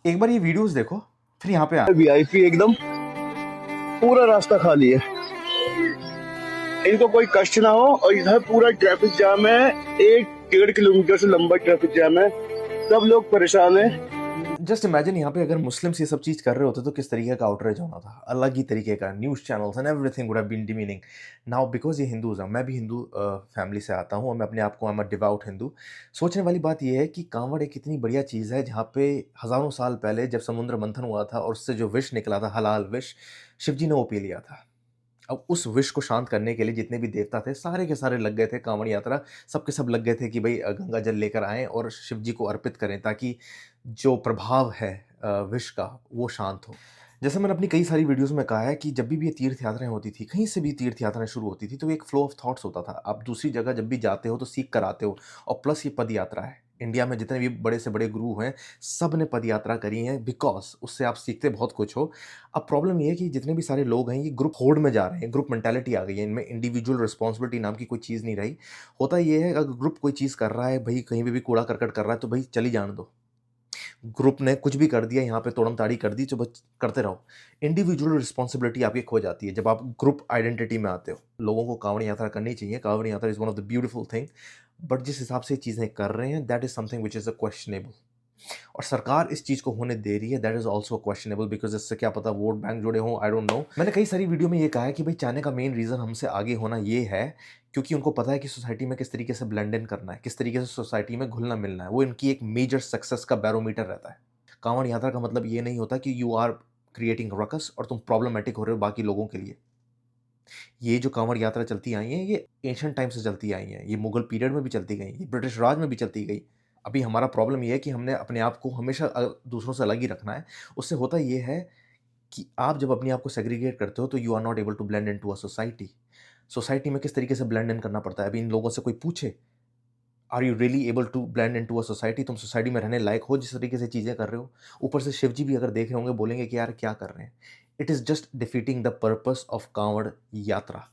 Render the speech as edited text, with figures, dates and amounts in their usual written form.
एक बार ये वीडियोस देखो, फिर यहाँ पे आ। वीआईपी एकदम पूरा रास्ता खाली है, इनको कोई कष्ट ना हो। और इधर पूरा ट्रैफिक जाम है, 1-1.5 किलोमीटर से लंबा ट्रैफिक जाम है, सब लोग परेशान है। जस्ट इमेजिन यहाँ पे अगर मुस्लिम्स ये सब चीज़ कर रहे होते तो किस तरीके का आउटरीच होना था, अलग ही तरीके का। News channels and everything would have been demeaning. Now because ये हिंदूज हैं, मैं भी हिंदू फैमिली से आता हूँ और मैं अपने आप को I am a devout Hindu. सोचने वाली बात यह है कि कांवड़ एक इतनी बढ़िया चीज़ है जहाँ पे हज़ारों साल पहले जब समुद्र मंथन हुआ था और उससे जो विष निकला था, हलाल विष, शिव जी ने वो पी लिया था। अब उस विष को शांत करने के लिए जितने भी देवता थे, सारे के सारे लग गए थे कांवड़ यात्रा। सब के सब लग गए थे कि भई गंगा जल लेकर आएँ और शिव जी को अर्पित करें ताकि जो प्रभाव है विष का, वो शांत हो। जैसे मैंने अपनी कई सारी वीडियोज़ में कहा है कि जब भी ये तीर्थ यात्राएँ होती थी, कहीं से भी तीर्थ यात्राएँ शुरू होती थी, तो एक फ्लो ऑफ थॉट्स होता था। आप दूसरी जगह जब भी जाते हो तो सीख कर आते हो और प्लस ये पद यात्रा है। इंडिया में जितने भी बड़े से बड़े गुरु हैं, सब ने पद यात्रा करी है बिकॉज़ उससे आप सीखते बहुत कुछ हो। अब प्रॉब्लम ये है कि जितने भी सारे लोग हैं, ये ग्रुप होड़ में जा रहे हैं, ग्रुप मेंटालिटी आ गई है, इनमें इंडिविजुअल रिस्पॉन्सिबिलिटी नाम की कोई चीज़ नहीं रही। होता ये है अगर ग्रुप कोई चीज़ कर रहा है, भई कहीं पे भी कूड़ा-करकट कर रहा है, तो भई चली जाने दो। ग्रुप ने कुछ भी कर दिया, यहाँ पे तोड़म-ताड़ी कर दी, तो बस करते रहो। इंडिविजुअल रिस्पॉन्सिबिलिटी आपकी खो जाती है जब आप ग्रुप आइडेंटिटी में आते हो। लोगों को काँवड़ यात्रा करनी चाहिए, काँवड़ यात्रा is one of the beautiful thing, but जिस हिसाब से ये चीज़ें कर रहे हैं, that is something which is questionable. और सरकार इस चीज़ को होने दे रही है, that is also questionable because इससे क्या पता वोट बैंक जुड़े हों, आई डोंट नो। मैंने कई सारी वीडियो में ये कहा है कि भई चाइना का मेन रीज़न हमसे आगे होना ये है, क्योंकि उनको पता है कि सोसाइटी में किस तरीके से ब्लेंड इन करना है, किस तरीके से सोसाइटी में घुलना-मिलना है। वो इनकी एक मेजर सक्सेस का बैरोमीटर रहता है। काँवड़ यात्रा का मतलब ये नहीं होता कि यू आर क्रिएटिंग रकस और तुम प्रॉब्लमैटिक हो रहे हो बाकी लोगों के लिए। ये जो काँवड़ यात्रा चलती आई है, ये एंशिएंट टाइम से चलती आई हैं। ये मुगल पीरियड में भी चलती गई, ये ब्रिटिश राज में भी चलती गई। अभी हमारा प्रॉब्लम ये है कि हमने अपने आप को हमेशा दूसरों से अलग ही रखना है। उससे होता ये है कि आप जब अपने आप को सेग्रीगेट करते हो तो you are not able to blend into a society. Society में किस तरीके से ब्लेंड इन करना पड़ता है, अभी इन लोगों से कोई पूछे, are you really able to blend into a society? तुम सोसाइटी में रहने लायक हो जिस तरीके से चीज़ें कर रहे हो? ऊपर से शिव जी भी अगर देख रहे होंगे बोलेंगे कि यार क्या कर रहे हैं? It is just defeating the purpose of Kanwar यात्रा।